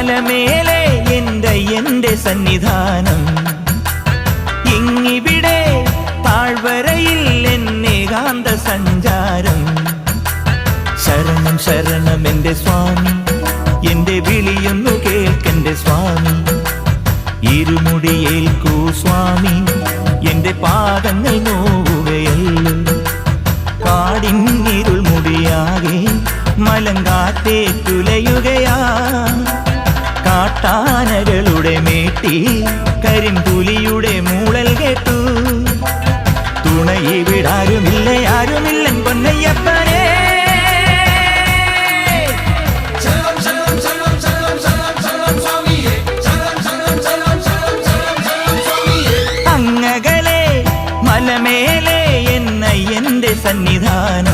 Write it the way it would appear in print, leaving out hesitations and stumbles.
മലമേലെ എന്റെ സന്നിധാനം, ഇങ്ങിവിടെ താഴ്വരയിൽ എന്നേകാന്ത സഞ്ചാരം. ശരണം ശരണം എന്റെ സ്വാമി, എന്റെ വിളിയൊന്നു കേൾക്കെന്റെ സ്വാമി. ഇരുമുടിയേൽക്കൂ സ്വാമി, എന്റെ പാദങ്ങൾ നോവുകയല്ലോ. കാടിന്നിരുൾ മുടിയാകെ മലങ്കാറ്റേറ്റുലയുകയാ. കാട്ടാനകളുടെ മേട്ടി കരിമ്പുലിയുടെ മൂളൽ കേട്ടു. തുണയിവിടാരുമില്ല ആരുമില്ലൻ പൊന്നയ്യപ്പനേ. അങ്ങകലെ മലമേലെ എന്റെ സന്നിധാനം,